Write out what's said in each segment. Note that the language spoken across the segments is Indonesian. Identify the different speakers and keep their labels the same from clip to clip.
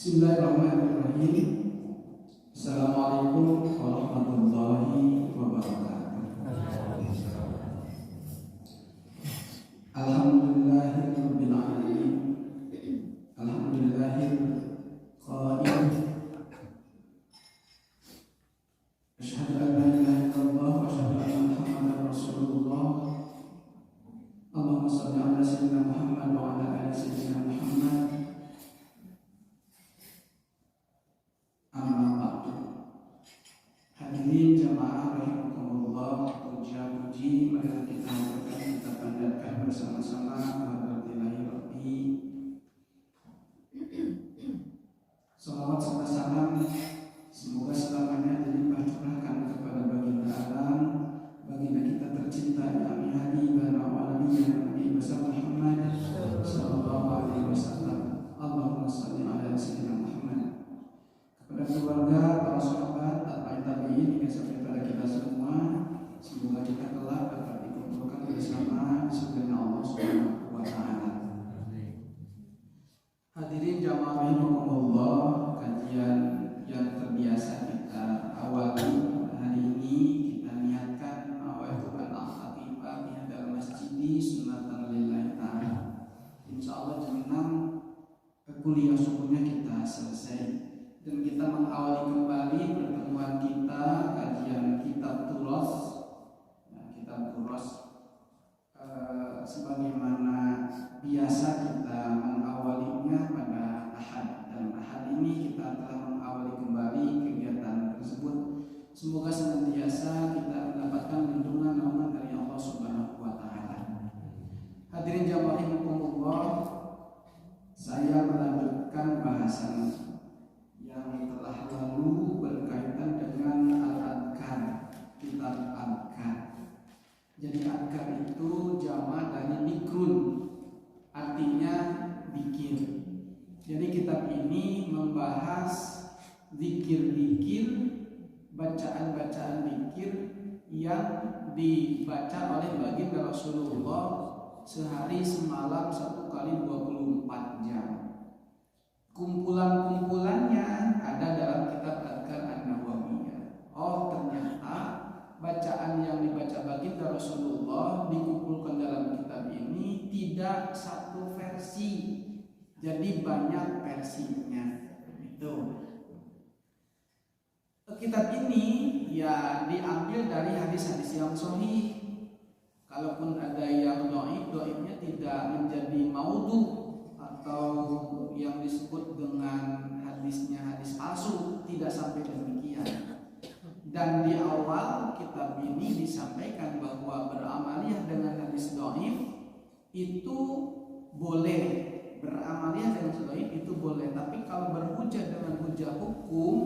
Speaker 1: Bismillahirrahmanirrahim. Assalamualaikum warahmatullahi wabarakatuh. Alhamdulillahirabbil alamin. Alhamdulillahil qaim. Asyhadu an la ilaha illallah wa asyhadu anna Muhammadar Rasulullah. Allahumma shalli ala sayyidina Muhammad wa ala ali sayyidina Muhammad. Hadirin jamaah rahimakumullah, puja-puji marilah kita panjatkan bersama-sama kehadirat Rabbi. Salawat serta salam semoga selamanya dilimpah curahkan kepada baginda alam, baginda kita tercinta Nabi Habibana wa Nabi besar Muhammad sallallahu alaihi wasallam. Allahumma shalli ala sayyidina Muhammad. Kepada keluarga, para sahabat, tabi'in hingga sampai pada kita semua, semoga kita kelak dapat dikumpulkan bersama di surga Allah Subhanahu wa taala. Hadirin jamaah rahimakumullah, kajian yang terbiasa kita awali hari ini kita niatkan mawaidukan al-khatibah di hadapan masjid sunatan lillahi ta'ala. Insyaallah jam 6 kuliah subuhnya kita selesai. Dan kita mengawali kembali pertemuan kita, kajian kitab Turos. Kitab Turos sebagaimana biasa kita mengawalinya pada Ahad. Dan Ahad ini kita telah mengawali kembali kegiatan tersebut. Semoga senantiasa kita mendapatkan lindungan naungan dari Allah Subhanahu wa taala. Hadirin jamaah rahimakumullah, saya melanjutkan bahasan yang telah lalu berkaitan dengan al-adkar, kitab adkar. Jadi adkar itu jamak dari dikrun, artinya zikir. Jadi kitab ini membahas zikir-zikir, bacaan-bacaan zikir yang dibaca oleh baginda Rasulullah sehari semalam 1 kali 24 jam. Kumpulan-kumpulannya ada dalam kitab Adkar An-Nawawiyah. Oh, ternyata bacaan yang dibaca baginda Rasulullah dikumpulkan dalam kitab ini tidak satu versi, jadi banyak versinya. Itu kitab ini ya diambil dari hadis-hadis yang sahih. Kalaupun ada yang dhaif-dhaifnya tidak menjadi maudhu atau yang disebut dengan hadisnya hadis palsu, tidak sampai demikian. Dan di awal kitab ini disampaikan bahwa beramaliyah dengan hadis dhaif itu boleh, beramaliyah dengan hadis dhaif itu boleh, tapi kalau berhujjah dengan hujjah hukum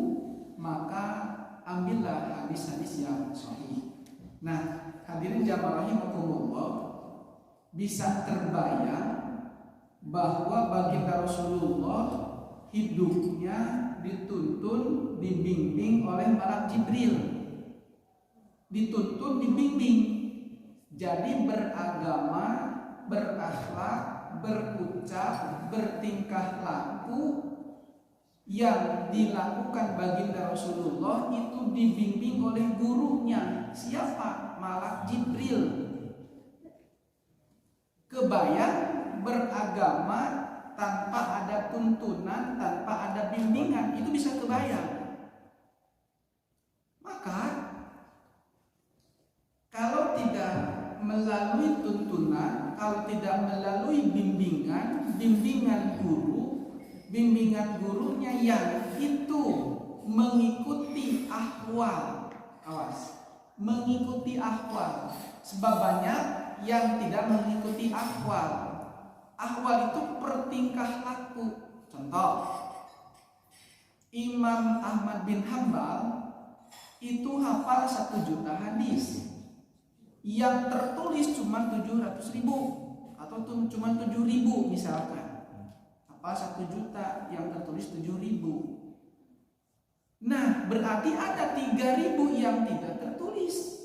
Speaker 1: maka ambillah hadis-hadis yang sahih. Nah, hadirin jamaah rahimakumullah, bisa terbayang bahwa baginda Rasulullah hidupnya dituntun, dibimbing oleh malaikat Jibril, dituntun, dibimbing. Jadi beragama, berakhlak, berucap, bertingkah laku yang dilakukan baginda Rasulullah itu dibimbing oleh gurunya. Siapa? Malaikat Jibril. Kebayang beragama tanpa ada tuntunan, tanpa ada bimbingan, itu bisa kebayang. Maka kalau tidak melalui tuntunan, kalau tidak melalui bimbingan guru, bimbingan gurunya yang itu mengikuti ahwal, awas, mengikuti ahwal. Sebab banyak yang tidak mengikuti ahwal. Ahwal itu pertingkah laku. Contoh, Imam Ahmad bin Hambal itu hafal 1 juta hadis, yang tertulis cuma 700.000 atau cuma 7.000 misalkan. Apa 1 juta yang tertulis 7.000? Nah, berarti ada 3.000 yang tidak tertulis.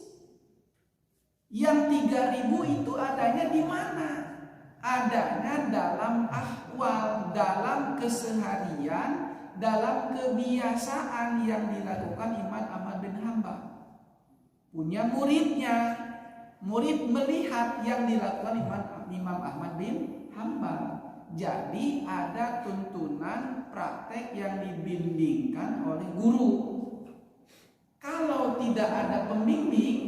Speaker 1: Yang 3.000 itu adanya di mana? Adanya dalam ahwal, dalam keseharian dalam kebiasaan yang dilakukan Imam Ahmad bin Hambal. Punya muridnya, murid melihat yang dilakukan Imam Ahmad bin Hambal. Jadi ada tuntunan praktek yang dibimbingkan oleh guru. Kalau tidak ada pembimbing,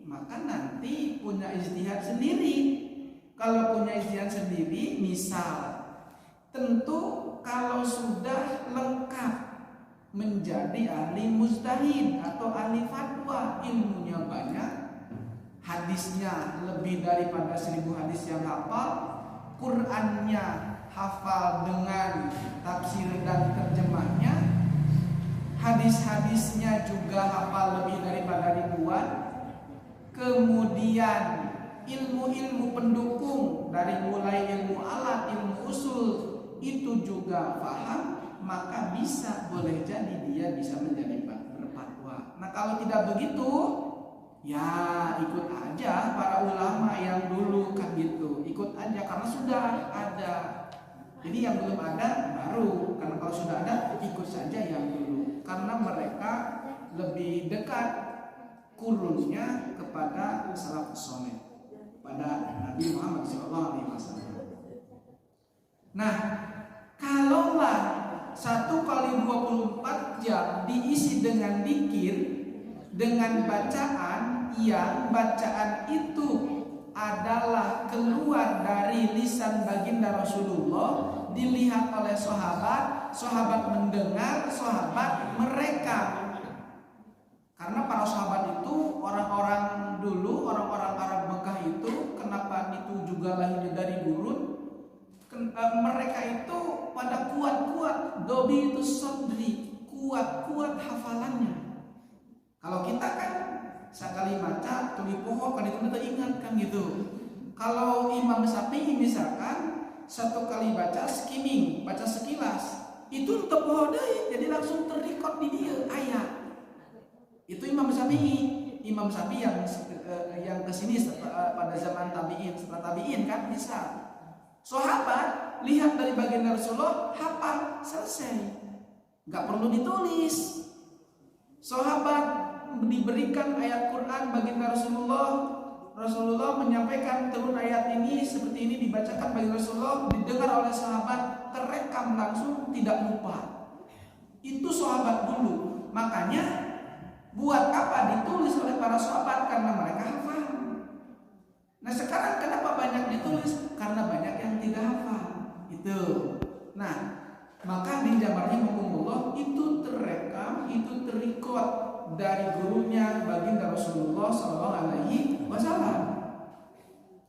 Speaker 1: maka nanti punya ijtihad sendiri. Kalau punya ijtihad sendiri, misal, tentu kalau sudah lengkap menjadi ahli mujtahid atau ahli fatwa, ilmunya banyak, hadisnya lebih daripada 1000 hadis yang hafal, Qur'annya hafal dengan tafsir dan terjemahnya, hadis-hadisnya juga hafal lebih daripada ribuan, kemudian ilmu-ilmu pendukung dari mulai ilmu alat, ilmu usul itu juga paham, maka bisa, boleh jadi dia bisa menjadi berfatwa. Nah kalau tidak begitu, ya ikut aja para ulama yang dulu kan gitu, ikut aja karena sudah ada. Jadi yang belum ada baru, karena kalau sudah ada ikut saja yang dulu, karena mereka lebih dekat kurunnya kepada salafus saleh, pada Nabi Muhammad SAW. Nah, kalaulah 1 kali 24 jam diisi dengan dzikir, dengan bacaan yang bacaan itu adalah keluar dari lisan baginda Rasulullah, dilihat oleh sahabat, sahabat mendengar, sahabat merekam. Karena para sahabat itu orang-orang dulu, orang-orang Arab Mekah itu, kenapa itu juga lahirnya dari gurun? Mereka itu pada kuat-kuat, dobi itu sodri, kuat-kuat hafalannya. Kalau kita kan sekali baca tuli pohon kan itu ingat kan gitu. Kalau Imam Syafi'i misalkan 1 kali baca skimming, baca sekilas, itu tetap pohon deh, jadi langsung terrecord di dia ayat. Itu Imam Syafi'i yang kesini pada zaman tabi'in, setelah tabi'in kan bisa. Sahabat lihat dari baginda Rasulullah, hafal, selesai, nggak perlu ditulis. Sahabat diberikan ayat Quran baginda Rasulullah menyampaikan turun ayat ini seperti ini, dibacakan baginda Rasulullah, didengar oleh sahabat, terekam langsung, tidak lupa. Itu sahabat dulu. Makanya buat apa ditulis oleh para sahabat? Karena mereka hafal. Nah sekarang kenapa banyak ditulis? Karena banyak yang tidak hafal. Itu. Nah maka di zamannya Rasulullah itu terekam, itu terrecord dari gurunya baginda Rasulullah SAW.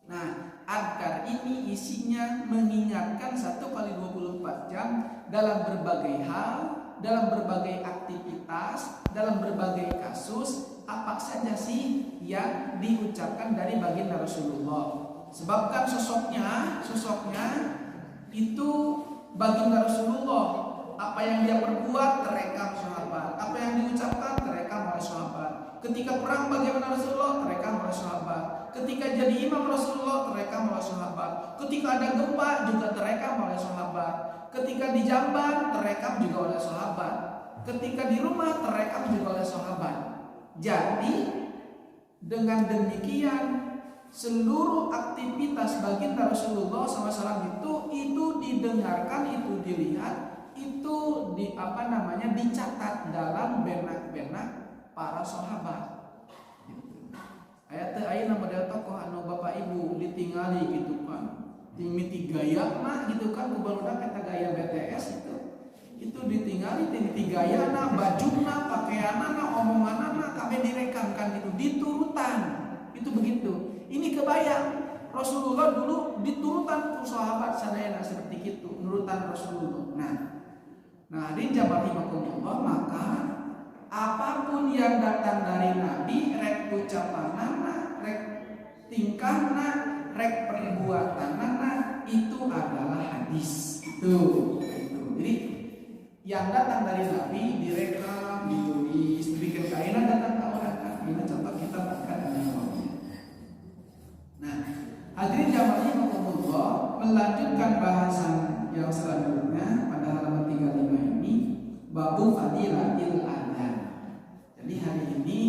Speaker 1: Nah, adkar ini isinya mengingatkan 1 kali 24 jam dalam berbagai hal, dalam berbagai aktivitas, dalam berbagai kasus, apa saja sih yang diucapkan dari baginda Rasulullah. Sebabkan sosoknya itu baginda Rasulullah. Apa yang dia perbuat terekam sahabat, apa yang diucapkan terekam oleh sahabat. Ketika perang bagaimana Rasulullah terekam oleh sahabat. Ketika jadi imam Rasulullah terekam oleh sahabat. Ketika ada gempa juga terekam oleh sahabat. Ketika di jamban terekam juga oleh sahabat. Ketika di rumah terekam juga oleh sahabat. Jadi dengan demikian seluruh aktivitas baginda Rasulullah SAW itu didengarkan, itu dilihat, itu dicatat dalam benak-benak para sahabat. Ayat ayeuna model tokoh anu bapak ibu ditinggali gitu kan. Timiti gaya mah gitu kan, kubarudak eta gaya BTS itu ditinggali timiti gayana, bajuna, pakaianana, omonganana kabeh direkam kan gitu, diturutan. Itu begitu. Ini kebayang Rasulullah dulu diturutan ku sahabat sadayana seperti itu, nurutan Rasulullah. Nah di zaman Rasulullah, maka apapun yang datang dari Nabi, rek ucapanana, rek tingkahna, rek perbuatanana, itu adalah hadis. Itu. Jadi yang datang dari Nabi direkam, ditulis, dibikin kainan, datang ke orang. Ini contoh kita makan analoginya. Nah, hadirin jamaah Rasulullah, melanjutkan bahasan yang selanjutnya pada halaman 35 ini. babu fadilatil adzan. Jadi hari ini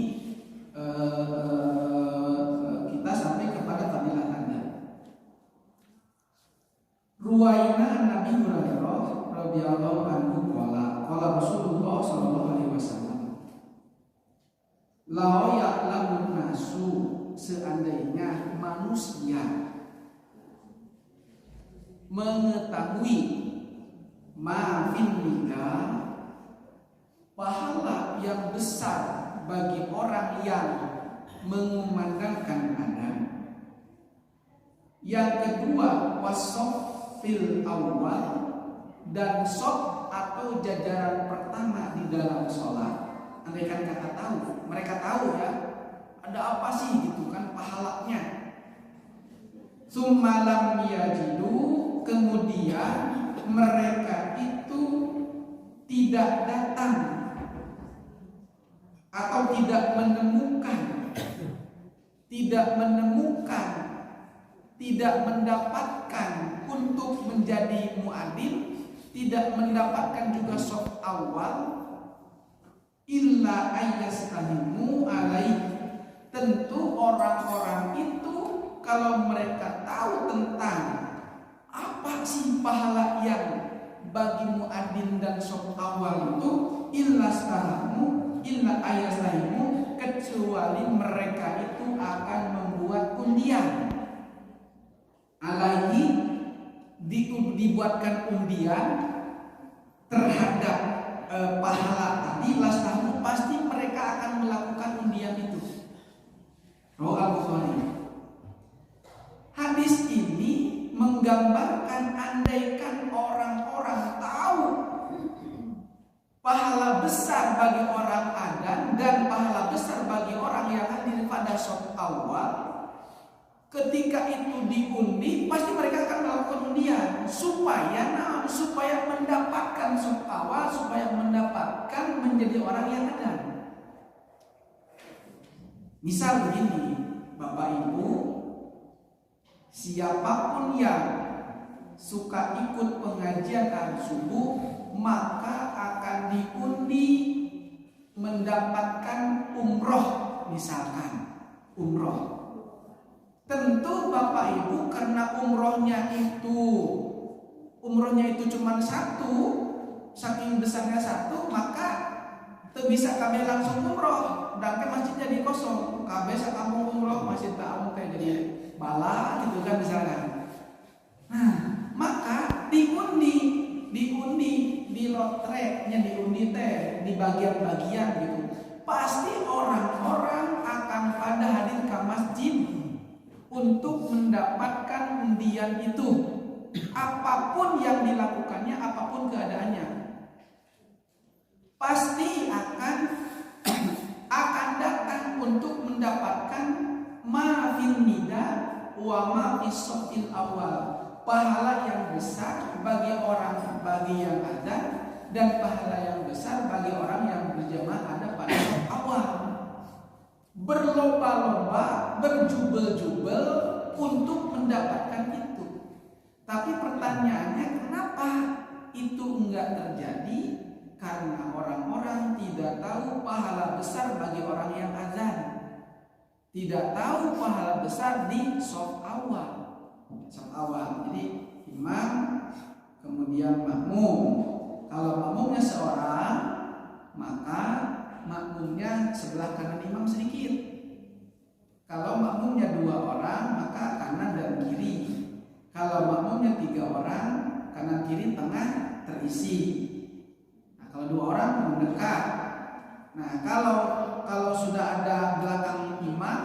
Speaker 1: kita sampai kepada fadilah adzan. Ruwaina Nabi Hurairah radhiyallahu anhu qala Rasulullah sallallahu alaihi wasallam, la ya'lamun nasu, seandainya manusia mengetahui ma'fin nida, pahala yang besar bagi orang yang mengumandangkan adzan. Yang kedua, wasofil awal, dan sof atau jajaran pertama di dalam sholat. Andaikan kata tahu, mereka tahu ya, ada apa sih gitu kan pahalanya. Summalam yajidu, kemudian mereka itu tidak datang atau tidak menemukan, tidak mendapatkan untuk menjadi muadzin, tidak mendapatkan juga shaf awal, illa ayyastahimu alaih. Tentu orang-orang itu kalau mereka tahu tentang apa sih pahala yang bagi muadzin dan shaf awal itu, illa ayyastahimu, kecuali mereka itu akan membuat undian. Alaihi, dibuatkan undian terhadap pahala tadi, lastahu, pasti mereka akan melakukan undian itu. Rawal Bukhari. Hadis ini menggambarkan andaikan orang-orang tahu pahala besar bagi orang adzan dan pahala besar bagi orang yang hadir pada shaf awal, ketika itu diundi pasti mereka akan melakukan undian supaya mendapatkan shaf awal, supaya mendapatkan menjadi orang yang adzan. Misal begini, Bapak Ibu, siapapun yang suka ikut pengajian subuh maka akan diundi mendapatkan umroh, misalkan umroh. Tentu Bapak Ibu karena umrohnya itu cuma satu, saking besarnya satu, maka bisa kami langsung umroh dan ke masjid jadi kosong. Kami sakampung umroh, masjid tak amung kayak jadi bala gitu kan misalkan. Nah, maka diundi di lotreknya, diundi teh di bagian-bagian gitu. Pasti orang-orang akan pada hadir ke masjid untuk mendapatkan undian itu, apapun yang dilakukannya, apapun keadaannya, pasti akan datang untuk mendapatkan ma'fil nida wa ma'fis shafil awal, pahala yang besar bagi yang adzan dan pahala yang besar bagi orang yang berjamaah ada pada shaf awal. Berlomba-lomba, berjubel-jubel untuk mendapatkan itu. Tapi pertanyaannya, kenapa itu enggak terjadi? Karena orang-orang tidak tahu pahala besar bagi orang yang adzan, tidak tahu pahala besar di shaf awal. Jadi imam kemudian makmum. Kalau makmumnya seorang, maka makmumnya sebelah kanan imam sedikit. Kalau makmumnya 2 orang, maka kanan dan kiri. Kalau makmumnya 3 orang, kanan kiri tengah terisi. Nah, kalau 2 orang mendekat. Nah, kalau sudah ada belakang imam,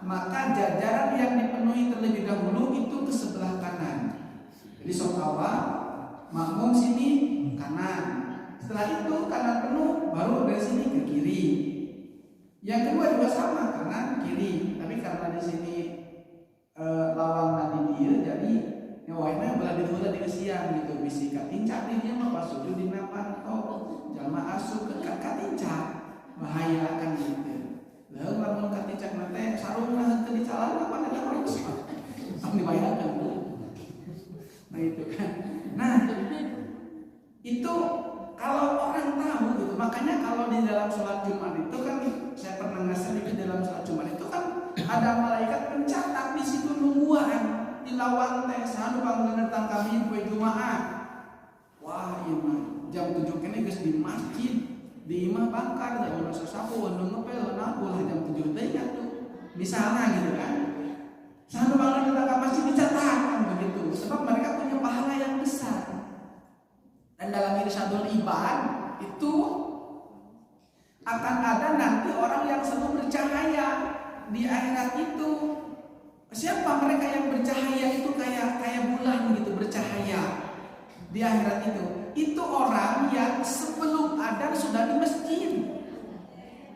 Speaker 1: maka jajaran yang dipenuhi terlebih dahulu itu ke sebelah kanan. Jadi shaf awal, makmum sini kanan. Setelah itu kanan penuh, baru dari sini ke kiri. Yang kedua juga sama, kanan kiri. Tapi karena di sini lawang nadi dia, jadi nyawainya belah di siang gitu. Bisi katincak dia mah pas sujud di napan kau jalma asup ke katincak, bahaya kan gitu. Lalu lamun katincak nate sarung nah ke dicalan apa ada orang susah. Dibayarkan. Nah itu kan. Nah itu kalau orang tahu Makanya kalau di dalam sholat Jumat itu kan, saya pernah ngasih di dalam sholat Jumat itu kan ada malaikat pencatat di situ nungguan di lawang teh sanu bangunan datang kami kue Jumat. Wah, imah jam 7 kene geus di masjid, di imah bangkar da urang sasapu anu ngepel ulah jam 7 teh tuh. Misalnya gitu kan. Sanu bangunan datang ke masjid dicatat kan begitu. Sebab mereka punya pahala yang besar. Dan dalam Irsyadul Ibad itu akan ada nanti orang yang selalu bercahaya di akhirat itu. Siapa mereka yang bercahaya itu kayak bulan gitu bercahaya di akhirat itu? Itu orang yang sebelum adzan sudah di masjid.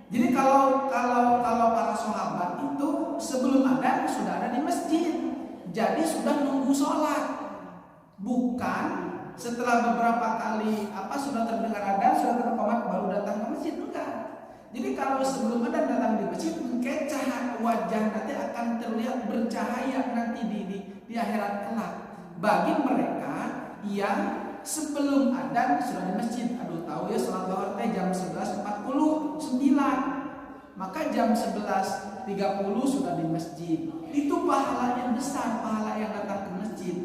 Speaker 1: Jadi kalau para sahabat itu sebelum adzan sudah ada di masjid. Jadi sudah nunggu sholat. Bukan setelah beberapa kali sudah terdengar adzan, sudah terkomat baru datang ke masjid, enggak. Jadi kalau sebelum adzan datang di masjid, mungkin cahaya wajah nanti akan terlihat bercahaya nanti di akhirat kelak. Bagi mereka yang sebelum adzan sudah di masjid. Aduh tahu ya salat zuhur teh jam 11.49. Maka jam 11.30 sudah di masjid. Itu pahalanya besar, pahala yang datang ke masjid.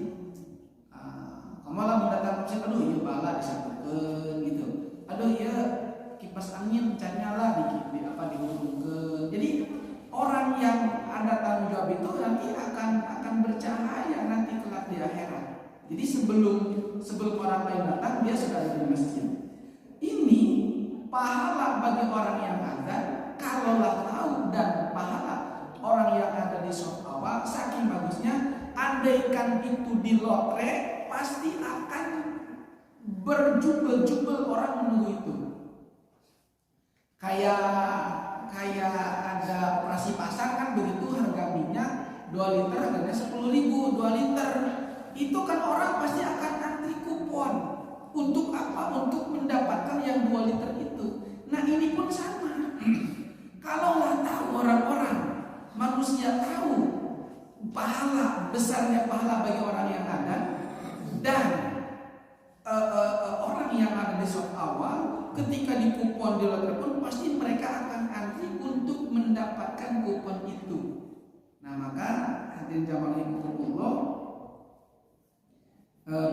Speaker 1: Kamu lah mau datang ke masjid, aduh iya bala disatukeun gitu. Aduh iya kipas angin can nyala dihubungkeun. Jadi orang yang ada tanggung jawab itu nanti akan bercahaya nanti kelak di akhirat. Jadi sebelum orang lain datang dia sudah ada di masjid. Ini pahala bagi orang yang ada kalaulah tahu, dan pahala orang yang ada di shop awal saking bagusnya. Andaikan itu di lotre pasti akan berjubel-jubel orang menunggu itu. Kayak ada operasi pasar kan begitu, harga minyak 2 liter harganya 10.000 2 liter. Itu kan orang pasti akan antri kupon. Untuk apa? Untuk mendapatkan yang 2 liter itu. Nah ini pun sama. Kalaulah tahu orang-orang, manusia tahu besarnya pahala bagi orang yang ada, dan orang yang ada di shop awal ketika di kupon di lotre pun pasti mereka akan antri untuk mendapatkan kupon itu. Nah maka hadirin jamaah Allah,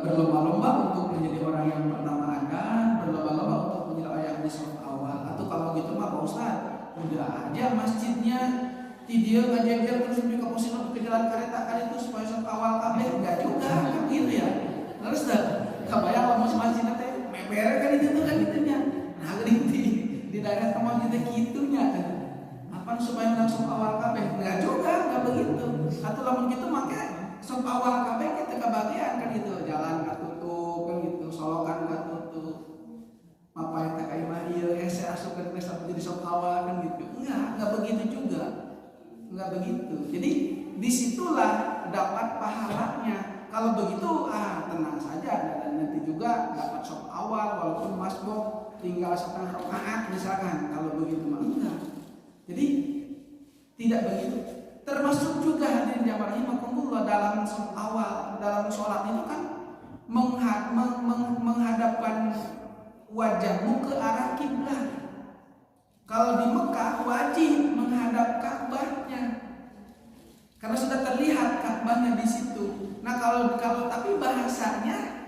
Speaker 1: berlomba-lomba untuk menjadi orang yang pertama ada, berlomba-lomba untuk menjadi orang yang di shop awal. Atau kalau gitu mah Pak Ustaz, udah aja masjidnya di dia ngajajar terus juga posisi ke jalan kereta kan itu supaya shop awal kabeh, enggak juga kan gitu ya. Terus dah kebayang lah masjidnya teh meber kan itu kan gitunya. Nah di daerah tempat kita gitunya kan. Apa supaya langsung awal kabeh? Enggak juga, enggak begitu. Atau lamun gitu makanya shop awal kabeh kita kebagian kan gitu, jalan katutup kan gitu, solokan katutup. Apa yang tak kayak mahir, saya asup ke desa menjadi shop awal kan gitu. Enggak begitu juga. Enggak begitu. Jadi disitulah dapat pahalanya. Kalau begitu tenang saja, dan nanti juga dapat shop awal walaupun masbuk tinggal setengah rakaat misalkan. Kalau begitu mah enggak. Jadi tidak begitu. Termasuk juga hadirin jamaah rahimakumullah dalam shop awal, dalam sholat itu kan menghadapkan wajahmu ke arah kiblat. Kalau di Mekah wajib menghadap Ka'bahnya karena sudah terlihat Ka'bahnya di situ. Nah kalau tapi bahasanya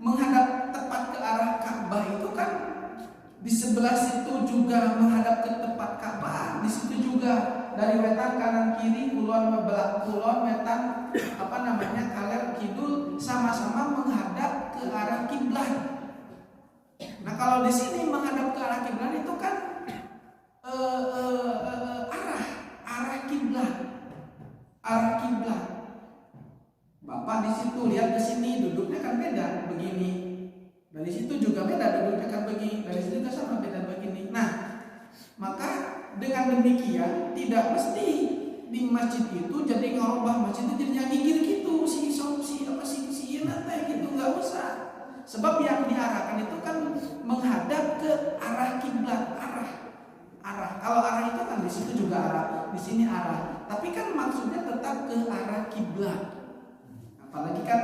Speaker 1: menghadap tepat ke arah Ka'bah itu kan di sebelah situ juga menghadap ke tempat Ka'bah, di situ juga dari wetan kanan kiri kulon wetan kaler kidul sama-sama menghadap ke arah kiblat. Nah kalau di sini menghadap ke arah kiblat itu kan arah kiblat. Bapak di situ lihat ke sini duduknya kan beda begini. Dari situ juga beda duduknya kan begini. Dari situ juga sama beda begini. Nah, maka dengan demikian tidak mesti di masjid itu jadi ngerubah masjid itu jadi nyangigir gitu si nanti gitu, nggak usah. Sebab yang diarahkan itu kan menghadap ke arah kiblat, arah. Kalau arah itu kan di situ juga arah, di sini arah. Tapi kan maksudnya tetap ke arah kiblat. Apalagi kan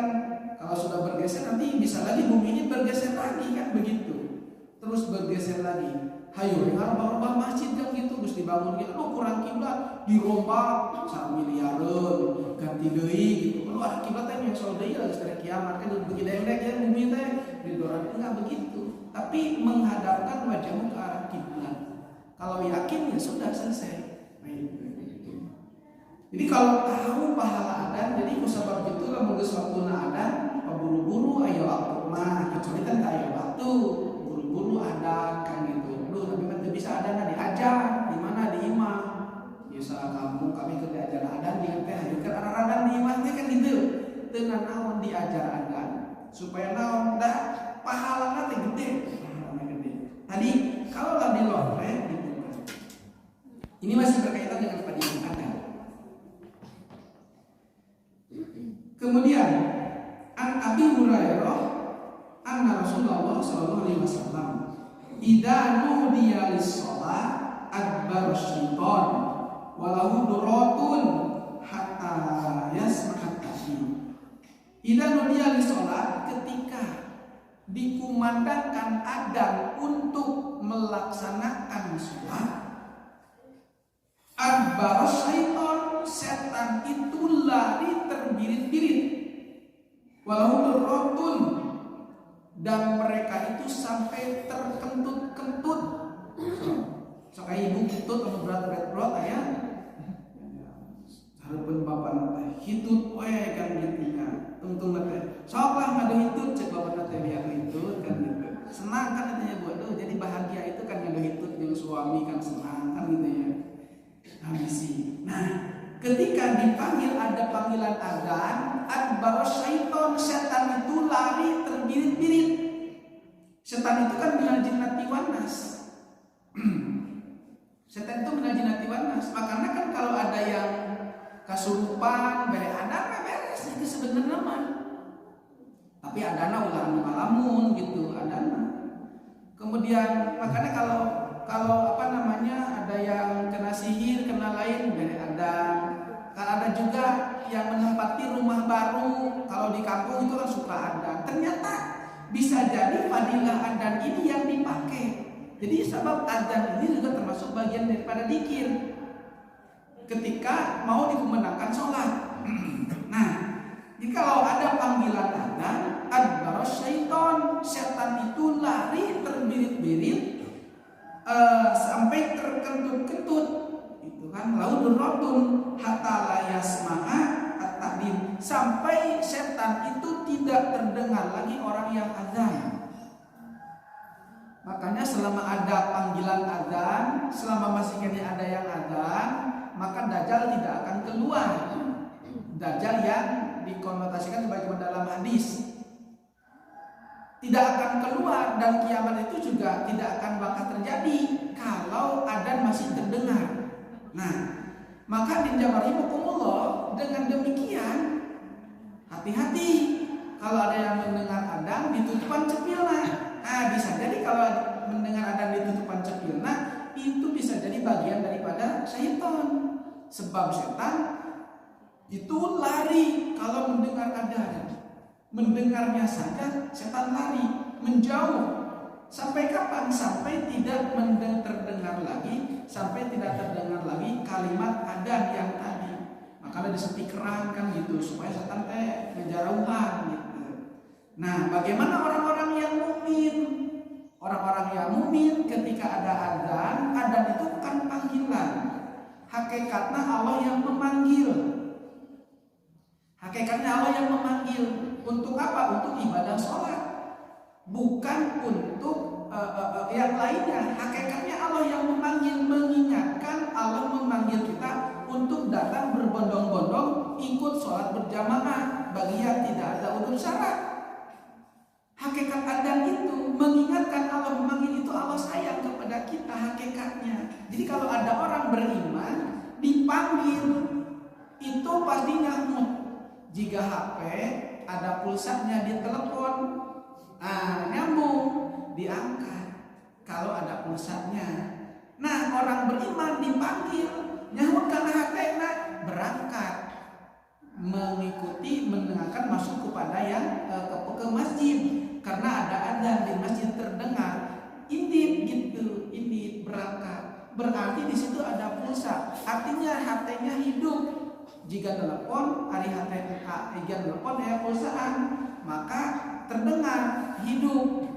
Speaker 1: kalau sudah bergeser nanti bisa lagi bumi ini bergeser lagi kan begitu. Terus bergeser lagi. hayu ngarubah masjid kan gitu geus dibangun gitu kurang kiblat dirombak 1 miliareun ganti deui gitu keluar kiblat teh yang soal deui geus tere kiamat kan begitu dendek ya bumi teh di doran enggak begitu tapi menghadapkan wajahmu ke arah kiblat kalau yakin ya sudah selesai. Jadi kalau tahu pahala adan, jadi kusabab itu lamun geus waktuna adan, buru-buru aya waktu mah, kecuali kan aya waktu, buru-buru adan kan gitu. Aduh, tapi mah teu bisa adan diajar, di mana di imah. Biasa kamu kami keur diajar adan di teh hayu keur arah adan di imah teh kan gitu. Teu naon diajar adan supaya naon da pahalana teh gede. Tadi kalau lah di lomret gitu. Ini masih berkaitan dengan padian adan. Kemudian an Abi Hurairah anna Rasulullah sallallahu alaihi wasallam idza nudiya lis-shalah adbar syaitan walahu duratun hatta yasma'at tahim. Idza nudiya lis-shalah ketika dikumandangkan adzan untuk melaksanakan salat adbar syaitan setan itu lari terbirit-birit walau rotun dan mereka itu sampai terkentut-kentut sekali ibu kentut atau berat-berat ya harapun bapak nanti hitut kan gitu ya tungtung nanti soklah ngadu hitut cek bapak nanti biar hitut kan gitu senang kan katanya buat jadi bahagia itu kan ngadu hitut yang suami kan senang kan gitu ya habisi. Nah, ketika dipanggil ada panggilan adzan, adbar syaiton setan itu lari terbirit-birit. Setan itu kan minal jinnati wan nas. Setan itu minal jinnati wan nas. Makanya kan kalau ada yang kasurupan, bere adana beres itu sebenarnya mah. Tapi adana ulah ngalamun gitu, adana. Kemudian makanya kalau apa namanya ada yang kena sihir, kena lain dari ada. Kalau ada juga yang menempati rumah baru, kalau di kampung itu kan suka ada. Ternyata bisa jadi fadilah adan ini yang dipakai. Jadi sebab adan ini juga termasuk bagian daripada dzikir. Ketika mau dikumandangkan sholat. Nah, jika kalau ada panggilan adan, adbar syaiton, setan itu lari terbirit-birit. Sampai terkentut-kentut itu kan laudun rotun hatta la yasma'a at-ta'dim sampai setan itu tidak terdengar lagi orang yang azan. Makanya selama ada panggilan azan, selama masih ada yang azan, maka dajjal tidak akan keluar. Dajjal yang dikonotasikan sebagai dalam hadis tidak akan keluar dan kiamat itu juga tidak akan bakal terjadi kalau adzan masih terdengar. Nah, maka dinjamarimukumullah dengan demikian hati-hati kalau ada yang mendengar adzan ditutupan cepilna. Nah, bisa jadi kalau mendengar adzan ditutupan cepilna itu bisa jadi bagian daripada syaitan. Sebab setan itu lari kalau mendengar adzan. Mendengarnya saja setan lari menjauh. Sampai kapan? Sampai tidak terdengar lagi, sampai tidak terdengar lagi kalimat adzan yang tadi. Makanya disepikeran kan gitu supaya setan teh menjauhan gitu. Nah, bagaimana orang-orang yang mukmin? Orang-orang yang mukmin ketika ada adzan itu kan panggilan. Hakikatnya Allah yang memanggil. Hakikatnya Allah yang memanggil. Untuk apa? Untuk ibadah sholat, bukan untuk yang lainnya. Hakikatnya Allah yang memanggil, mengingatkan. Allah memanggil kita untuk datang berbondong-bondong ikut sholat berjamaah bagi yang tidak ada udzur syarat. Hakikat adzan itu mengingatkan, Allah memanggil itu Allah sayang kepada kita hakikatnya. Jadi kalau ada orang beriman dipanggil itu pasti nyambung. Jika HP ada pulsanya di telepon, nyambung, diangkat. Kalau ada pulsanya, nah orang beriman dipanggil, nyambung karena hatena berangkat, mengikuti, mendengarkan, masuk kepada yang ke masjid, karena ada adzan di masjid terdengar. Indit gitu, indit. berarti di situ ada pulsa. Artinya HP-nya hidup. Jika telepon, hari HP jika telepon ya pulsaan, maka terdengar hidup.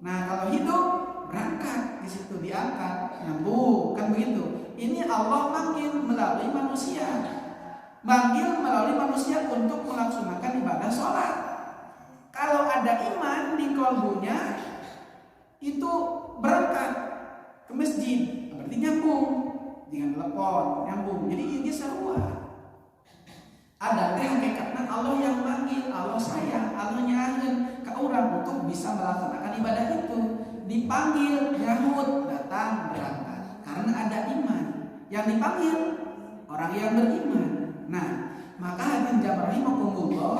Speaker 1: Nah, kalau hidup berangkat di situ diangkat, nyambung kan begitu. Ini Allah manggil melalui manusia. Manggil melalui manusia untuk melaksanakan ibadah sholat. Kalau ada iman di kalbunya, itu berangkat ke masjid, berarti nyambung dengan telepon, nyambung. Jadi ini sarua. Ada teh hakikatnya Allah yang manggil, Allah sayang, Allah nyahin ke orang untuk bisa melaksanakan ibadah itu. Dipanggil, nyahut, datang, berangkat. Karena ada iman. Yang dipanggil orang yang beriman. Nah, maka hadirin jamaah rahimakumullah,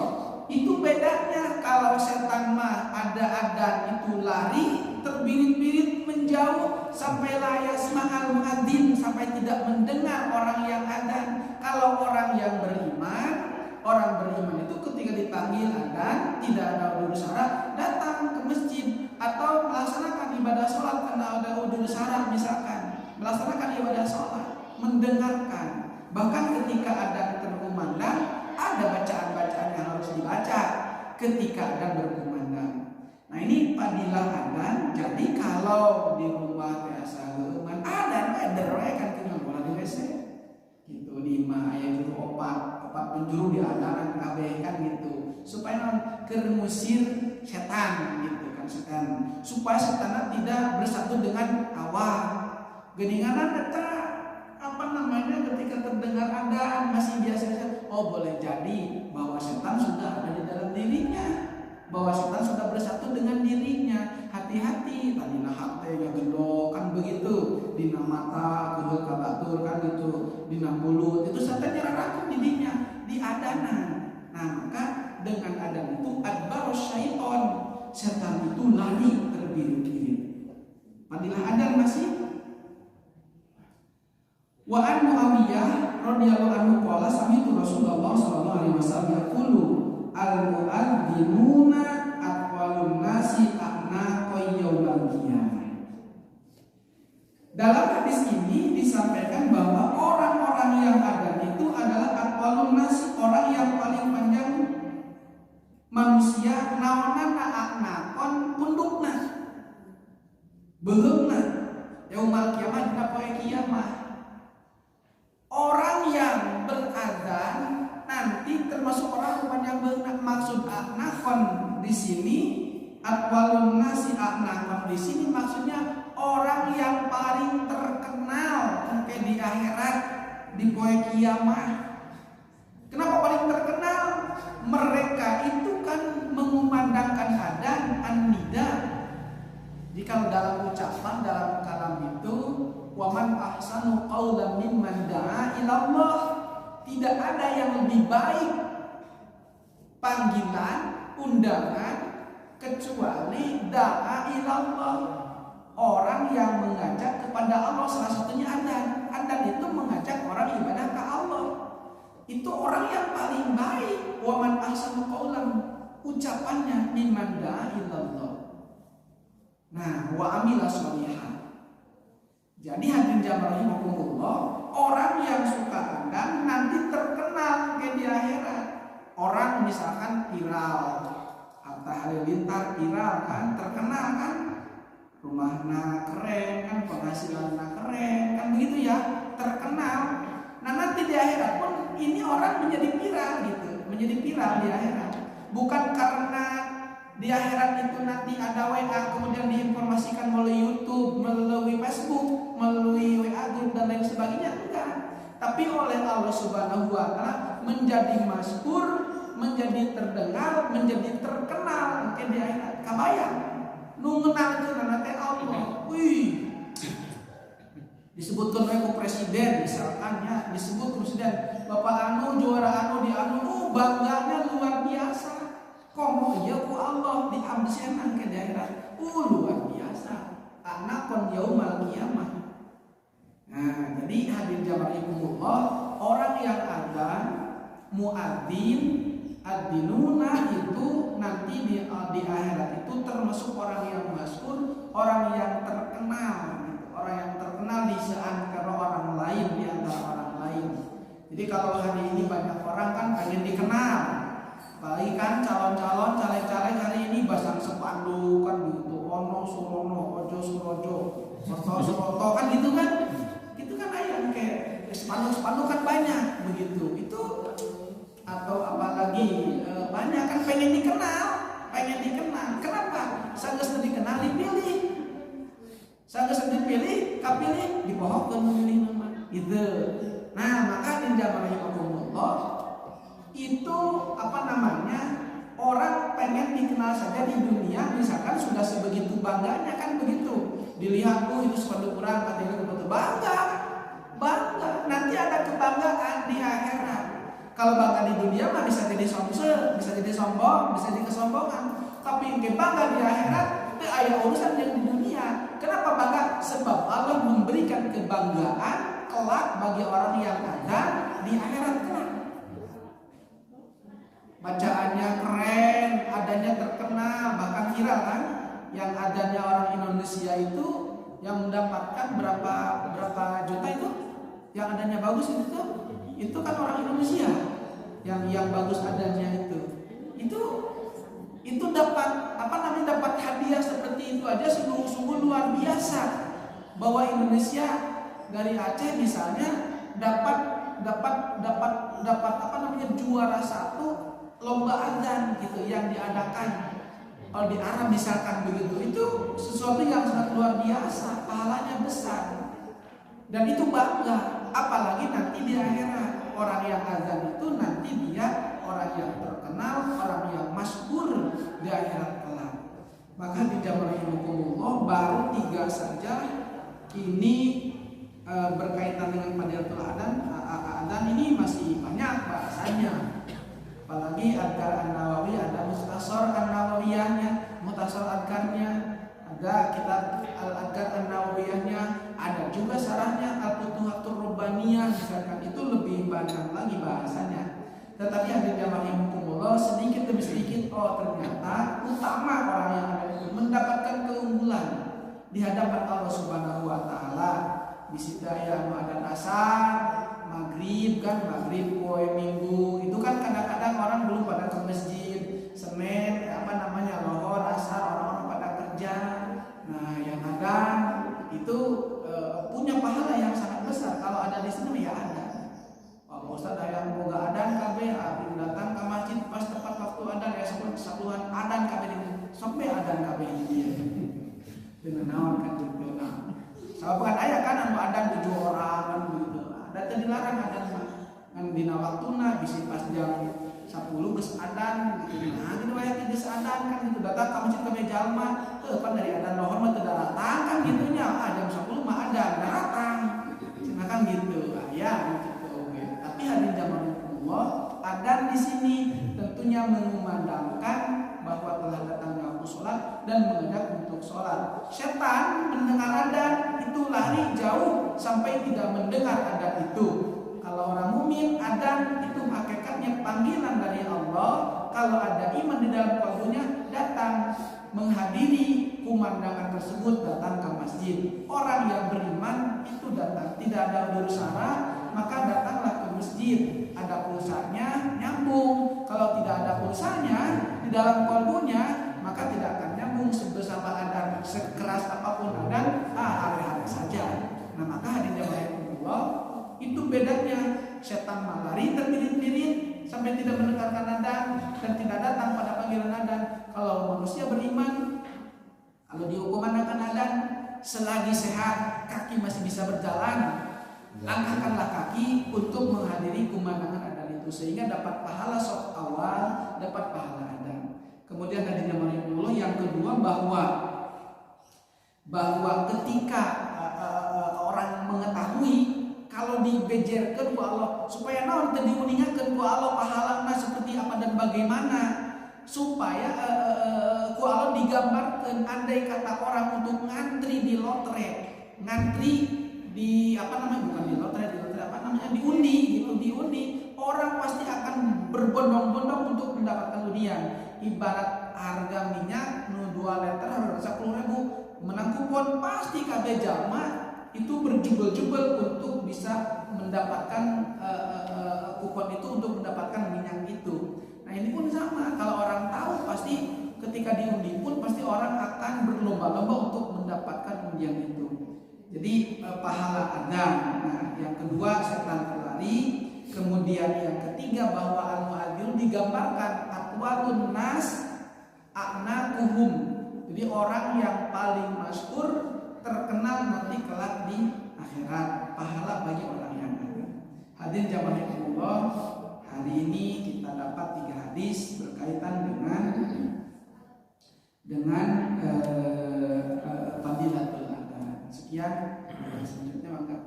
Speaker 1: itu bedanya kalau setan mah ada adan itu lari, terbirit-birit menjauh sampai la yasma'al muadzin, sampai tidak mendengar orang yang adan. Kalau orang yang beriman, orang beriman itu ketika dipanggil adan, tidak ada udhur syara, datang ke masjid atau melaksanakan ibadah sholat karena ada udhur syara, misalkan melaksanakan ibadah sholat, mendengarkan. Bahkan ketika ada berkumandang, ada bacaan-bacaan yang harus dibaca ketika ada berkumandang. Nah, ini padilah adan. Jadi kalau di rumah biasa geman adan ederwe kan kena bola di WC gitu, di mah aya juru opat penjuru di adanan kabeh kan gitu, supaya kermusir setan gitu kan, setan supaya setan tidak bersatu dengan awam. Geninganan eta apa namanya ketika terdengar adaan masih biasa, oh boleh jadi bahwa setan sudah ada di dalam dirinya, bahwa setan sudah bersatu dengan dirinya. Hati-hati, tadinya hati gelo kan begitu, dina mata kudu kabatur kan gitu, dina mulut itu setan nyerahkan dirinya di adanan. Nah, maka dengan adan itu adbarus syaiton, setan itu lari terbirit-birit. Padilah adan masih. Wa an Muawiyah radhiyallahu anhu qala sami'tu Rasulullah sallallahu alaihi wasallam yaqulu al-mu'adhdhinuna aqwalun nasi a'naqa yaumal qiyamah. Dalam hadis ini disampaikan bahwa orang-orang yang ada itu adalah aqwalun nasi, orang yang paling panjang manusia, naonana a'naqon pundukna beuleuhna yaumal qiyamah dina poe kiamat. Orang yang berazan nanti termasuk orang yang bermaksud aknakon di sini, atwalun nasi aknakon di sini maksudnya orang yang paling terkenal sampai di akhirat di poe kiamat. Kenapa paling terkenal? Mereka itu kan mengumandangkan adan an-nida. Jika dalam ucapan dalam kalam itu waman ahsanu qawlan mimman da'a ilallah, tidak ada yang lebih baik panggilan, undangan kecuali da'a ilallah, orang yang mengajak kepada Allah. Salah satunya adan. Adan itu mengajak orang ibadah ke Allah. Itu orang yang paling baik. Waman ahsanu qawlan, ucapannya mimman da'a ilallah. Nah, wa amila sholihan. Jadi hadirin jamaah rahimakumullah, orang yang suka adan nanti terkenal di akhirat. Orang misalkan viral, Atta Halilintar viral kan, terkenal kan, rumahnya keren kan, penghasilannya keren kan, begitu ya, terkenal. Nah, nanti di akhirat pun ini orang menjadi viral gitu, menjadi viral di akhirat. Bukan karena di akhirat itu nanti ada WA kemudian diinformasikan melalui YouTube, melalui Facebook, melalui WA group dan lain sebagainya, enggak. Tapi oleh Allah Subhanahu wa taala menjadi masyhur, menjadi terdengar, menjadi terkenal ke di akhirat. Kabayang nu ngeunalkeun teh Allah. Wih. Disebutkan oleh presiden misalkan ya, disebut presiden Bapak anu juara anu di anu, bangganya luar biasa. Komo ya ku Allah di absenan ke daerah luar biasa, anakon yaumal qiyamah. Nah, jadi hadir jamaah ikumullah, orang yang adan muadzin ad-dinuna itu nanti di akhirat itu termasuk orang yang masyhur, orang yang terkenal gitu. Orang yang terkenal di kalau hari ini banyak orang kan pengen dikenal, apalagi kan calon-calon caleg-caleg hari ini pasang spanduk kan gitu, ono surono, ojo surojo, soto suroto kan gitu kan ayam kayak spanduk kan banyak begitu itu. Atau apalagi banyak kan pengen dikenal. Kenapa? Sanggeus dikenal dipilih. Sanggeus dipilih, kapilih dipohokeun memilih nama. Gitu. Nah, maka di zaman rahimahumullah itu orang pengen dikenal saja di dunia, misalkan sudah sebegitu bangganya kan begitu. Dilihat itu spanduk kurang katanya betul bangga. Nanti ada kebanggaan di akhirat. Kalau bangga di dunia mah bisa jadi sombong, bisa jadi kesombongan. Tapi yang bangga di akhirat itu aya urusan yang di dunia. Kenapa bangga? Sebab Allah memberikan kebanggaan kelak bagi orang yang ada di akhirat kelak. Bacaannya keren, adanya terkenal, bahkan viral kan. Yang adanya orang Indonesia itu yang mendapatkan berapa juta itu, yang adanya bagus itu kan orang Indonesia yang bagus adanya itu dapat dapat hadiah seperti itu aja sungguh luar biasa. Bahwa Indonesia dari Aceh misalnya dapat juara 1 lomba adzan gitu yang diadakan. Kalau di Arab misalkan begitu, itu sesuatu yang sangat luar biasa, pahalanya besar. Dan itu bangga, apalagi nanti di akhirat. Orang yang azan itu nanti dia orang yang terkenal, orang yang masyhur di akhirat kelak. Maka di zaman Rasulullah baru 3 saja ini berkaitan dengan fadilatul adzan ini masih banyak bahasanya. Apalagi Adkar An-Nawawi ada Mukhtasar An-Nawawiyahnya, Mukhtasar Adkarnya, ada kitab Al-Adkar An-Nawawiyahnya, ada juga sarahnya Al-Futuhatur Rubbaniyah, misalkan itu lebih banyak lagi bahasanya. Tetapi hadirin rahimakumullah sedikit demi sedikit ternyata utama orang yang ada itu mendapatkan keunggulan di hadapan Allah Subhanahu wa taala. Di situ ya ada asar, maghrib, poe minggu itu kan kadang-kadang orang belum pada ke masjid. Senin lohor, asar orang-orang pada kerja. Nah, yang ada itu punya pahala yang sangat besar. Kalau ada di sini ya ada. Pak Ustaz yang boga adan kabeh abdi datang ke masjid pas tepat waktu adan ya sepuluhan adan kabeh sampai adan kabeh dia. Dengan naon kan gitu. Nah, bukan aya kan anu adan 7 orang kan begitu. Ada teh dilarang adan kan dina waktuna bisi pas jam 10 geus adan gitu. Nah, gitu aya geus adan kan gitu datang ka masjid kabeh jalma, teu pan dari adan lohor mah teu datang kan gitunya. Jam 10 mah adan datang. Cenah kan gitu. Ya gitu. Tapi hadirin zaman Allah adan di sini tentunya mengumandangkan bahwa telah datangnya waktu sholat dan mengajak untuk sholat. Setan mendengar adan itu lari jauh sampai tidak mendengar adan itu. Kalau orang mukmin adan itu hakikatnya panggilan dari Allah. Kalau ada iman di dalam kalbunya datang menghadiri kumandangan tersebut, datang ke masjid. Orang yang beriman itu datang, tidak ada udur sara, maka datanglah ke masjid. Ada pulsanya nyambung. Kalau tidak ada pulsanya di dalam kalbunya, maka tidak akan nyambung sebesar adan, sekeras apapun adan, hari-hari saja. Nah, maka hadirin Allah itu bedanya. Setan malari terpirit-pirit sampai tidak mendengarkan adan dan tidak datang pada panggilan adan. Kalau manusia beriman, kalau dikumandangkan adan, selagi sehat kaki masih bisa berjalan, langkahkanlah kaki untuk menghadiri kumandangan adan itu sehingga dapat pahala sholat awal, dapat pahala adan. Kemudian hadirin Allah yang kedua bahwa ketika orang mengetahui kalau dibejerkeun ku Allah supaya naon teu diuningakeun ku Allah pahalana seperti apa dan bagaimana, supaya ku Allah digambarkeun andai kata orang untuk ngantri di lotre, ngantri di diundi gitu, diundi orang pasti akan berbondong-bondong untuk mendapatkan undian. Ibarat harga minyak nu 2 liter harga 10.000 menang kupon pasti kabeh jalma itu berjubel-jubel untuk bisa mendapatkan kupon itu untuk mendapatkan minyak itu. Nah ini pun sama, kalau orang tahu pasti ketika diundi pun pasti orang akan berlomba-lomba untuk mendapatkan undian itu. Jadi pahala ada. Nah yang kedua setan terlari. Kemudian yang ketiga bahwa al-mu'adzin digambarkan atwalun nas a'naquhum. Jadi orang yang paling masyhur terkenal nanti kelak di akhirat, pahala bagi orang yang ada. Hadirin jamaah Allah, hari ini kita dapat 3 hadis berkaitan dengan fadilatul adhan. Sekian, selanjutnya maka